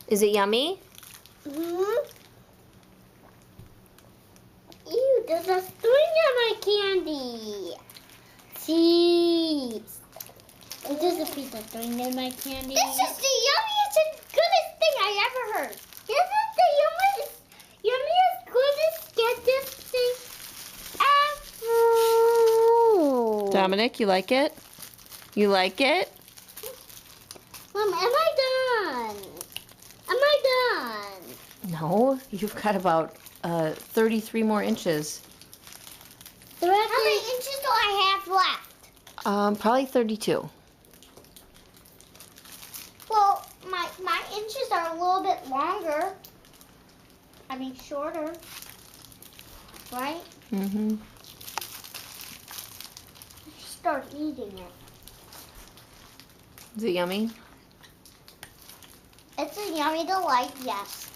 Is it yummy? Mm-hmm. Ew, there's a string on my candy. Cheese. There's a piece of string in my candy. This is the yummiest and goodest thing I ever heard. Isn't the yummiest, goodest, get this thing ever? Dominic, you like it? You like it? Mom, am I done? Am I done? No, you've got about 33 more inches. How many inches do I have left? Probably 32. Well, my inches are a little bit longer. I mean shorter. Right? Mm-hmm. Start eating it. Is it yummy? It's a yummy delight, yes.